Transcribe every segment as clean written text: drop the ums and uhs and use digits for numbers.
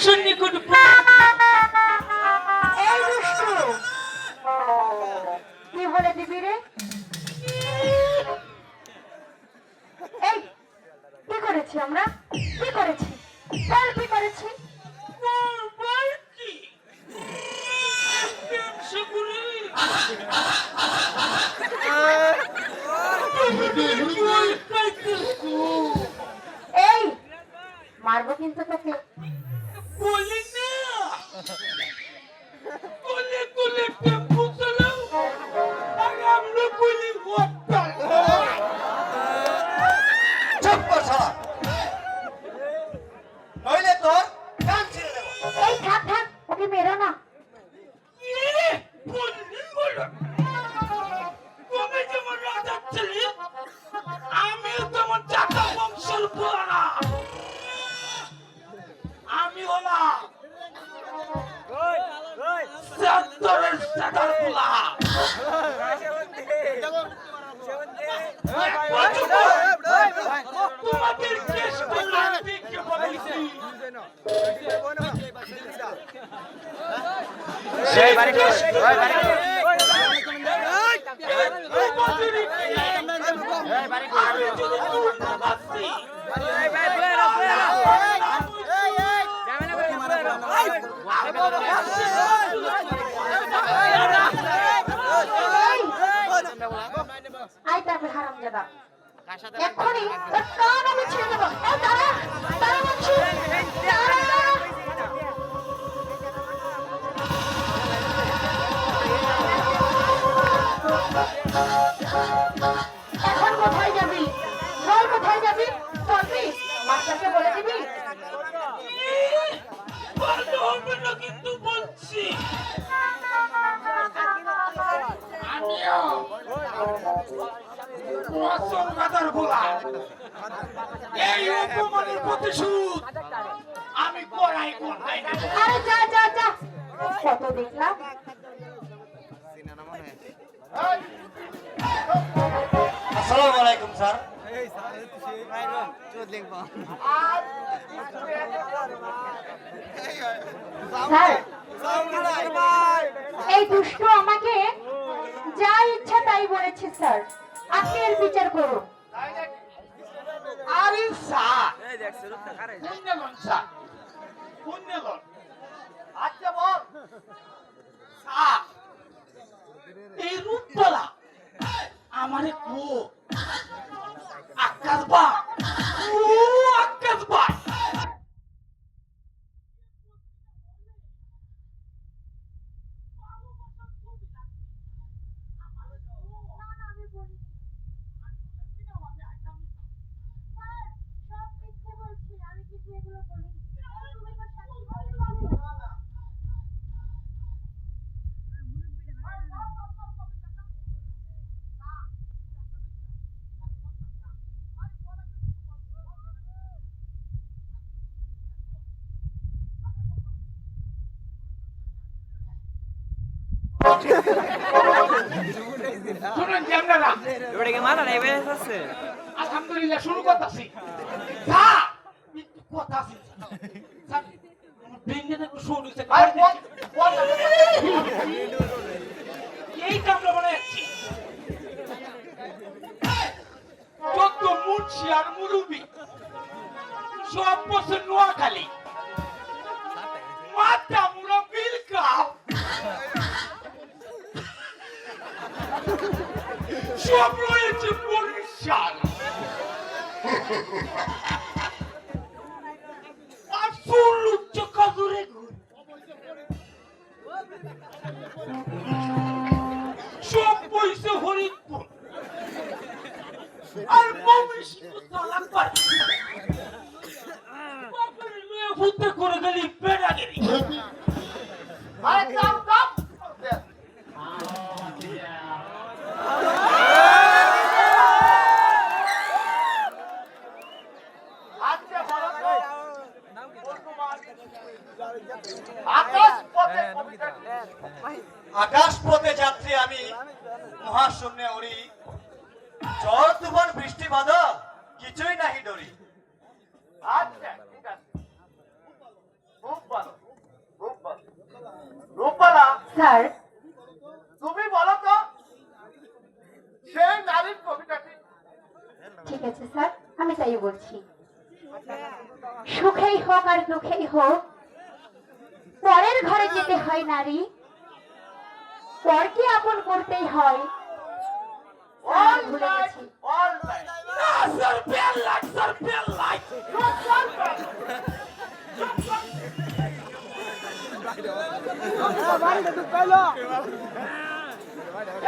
মানুষের নিকট এই দুষ্টু কি বলে দিবি রে? এই কি করেছি আমরা? কি করেছি? বল কি করেছি? এই মারবো কিন্তু তোকে। বলি না কোলে কোলে টেম্পু চালাও আর আমরা বলি ওয়াক্তা। চুপ কর শালা, নইলে তোর কান ছিঁড়ে দেবো। এই থাক থাক, ওকে মেরো না। তুমি যেমন রাজা ছিলে আমিও তোমার চাকা বংশের পুরানা। আমি হলাম সত্তরের সাদার পোলা। তোমাদের কেস করলাম দেখে বলেছি আমি যদি উল্টা বাঁচি আই তারপর হারামজাদা, এক্ষুনি তোর কান আমি ছিঁড়ে দেবো। এই দাঁড়া, দাঁড়া বলছি, দাঁড়া। এখন কোথায় যাবি? বল কোথায় যাবি? বলবি? মাস্টারকে বলে দিবি? ভালো হবে না কিন্তু বলছি আমিও ওয়াসন গাদার গোলা। এই অপমানের প্রতিশোধ আমি করাই কোথায় না। আরে যা যা যা, কত দেখলাম। আসসালামু আলাইকুম স্যার। স্যার, এই দুষ্টু আমাকে যা ইচ্ছা তাই বলেছে স্যার, আপনি এর বিচার করুন। আরে স্যার পুণ্যলন স্যার পুণ্যলন। আচ্ছা বল স্যার এই রূপতলা আমারে কো আকাশ বা ও আকাশ বা শুনুন যে আপনারা আলহামদুলিল্লাহ শুরু করতেছি। স্যার একটু কথা আছে স্যার, আমার ব্রেনটা একটু শুরু হয়েছে। এই কামরা বানাচ্ছি যত মুন্সি আর মুরুবি সব বছর নোয়াখালী মাথা মুড়া বিল কাপ সব রয়েছে বরিশাল আর ফুল উচ্চ কাজুরে সব পয়সা হরিদপুর আর ময়মনসিংহ চালাক পারে বাপরে লয়ে ফুটে করে গেলি বেড়াগিরি। আরে কাম কাম আকাশ পথে যাত্রী আমি, মহাশূন্যে উড়ি, ঝড় তুফান বৃষ্টি বাদল কিছুই নাহি ডরি। আচ্ছা ঠিক আছে খুব ভালো। স্যার তুমি বলো তো সেই নারীর কবিতাটি। ঠিক আছে স্যার, আমি তাই বলছি। সুখেই হোক আর দুঃখেই হোক, পরের ঘরে যেতে হয় নারী, পরকে আপন করতেই হয়। স্যার, আমি ভুলে গেছি। All right. না sir, bell light sir, bell light.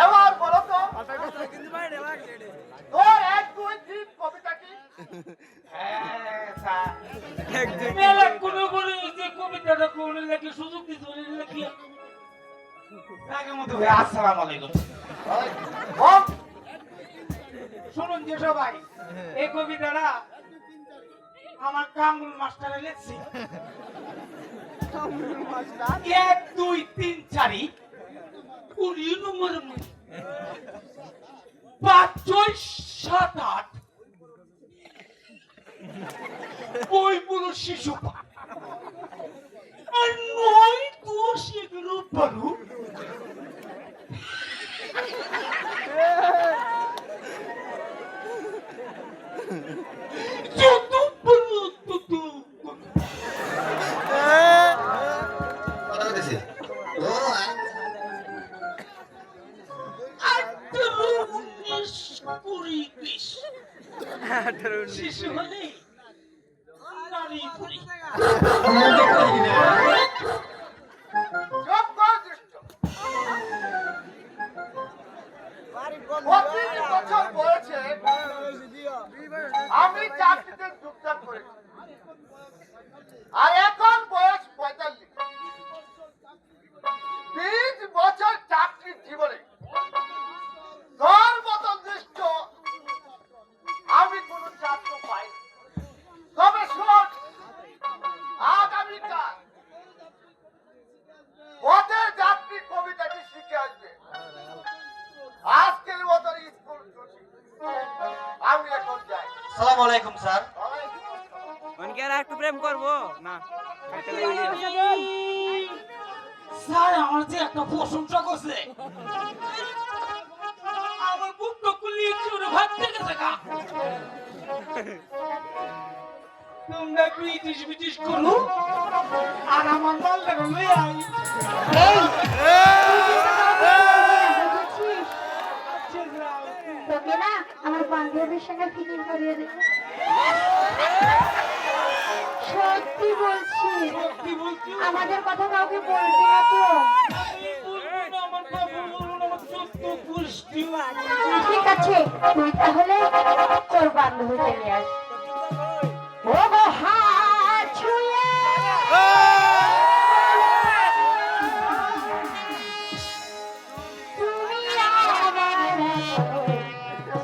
এবার বলো তো তোর 1 2 3 কবিতা কি? হ্যাঁ স্যার, মেলা কোনো কোনো যে কবিতাটা কোন লেখে সুযোগ দিতে বলে লেখি আগের মতো ভাই। আসসালামু আলাইকুম। বল। শুনুন যে সবাই, এই কবিতাটা আমার কামরুল মাস্টারে লেখছি। 1 2 3 4 কুড়ি নম্বরের মধ্যে 5 6 7 8 বই পুরো শিশু পাঠ আর 9 10 11 12 শিশু হলে নারী ধরি বছর বয়সে আমি চাকরিতে যোগদান করেছি আর এখন বয়স 45। 20 বছর চাকরির জীবনে তোর মতো দৃষ্ট আমি কোন ছাত্র পাই। তবে শোন, আগামীকাল পথের যাত্রী কবিতাটি শিখে আসবে। আজকের মতো স্কুল ছুটি, আমি এখন যাই। আসসালামু আলাইকুম স্যার। মনকে আর একটু প্রেম করবো না স্যার আমার যে একটা প্রশংসা করছে, আমার বুকটা কুলিয়ে চুরে ভাবতে গেছে গা। তোমরা ব্রিটিশ ব্রিটিশ করো আর আমার মালটা লই আই। এই, বুঝেছিস? তোকে না আমার বান্ধবীর সঙ্গে ফিটিং করিয়ে দেবো। সত্যি বলছি, কি বলছো? আমাদের কথা কাউকে বলবি না তো। আমি বলবো না, আমার বাবু বলবো না, আমার চোদ্দ পুষ্টি। ঠিক আছে, তুই তাহলে তোর বান্ধবীকে নিয়ে আস। ও গো হাত ছুঁয়ে তুমি আমার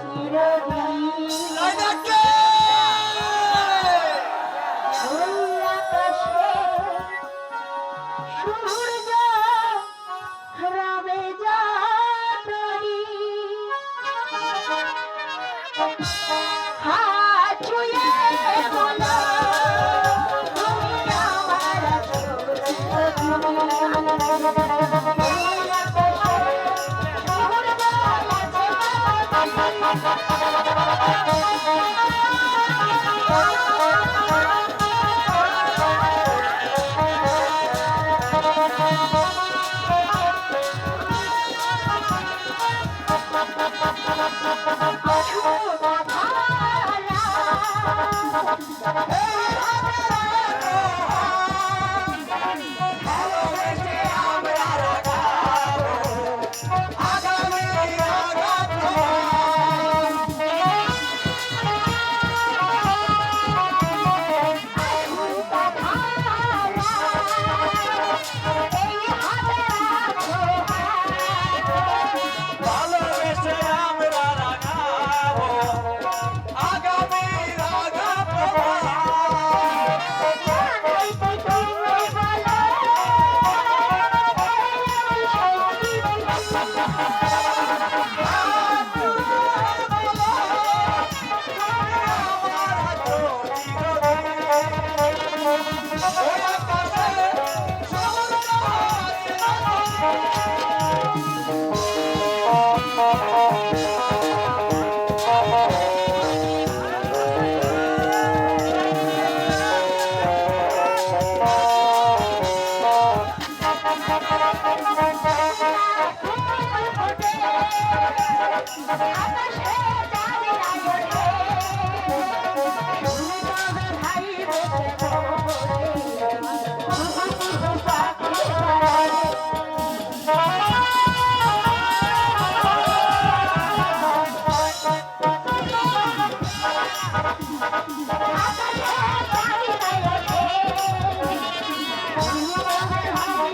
চিরদিন ওই আকাশে সূর্য রবে যাত্রী। হাত ছুঁয়ে বলো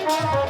রে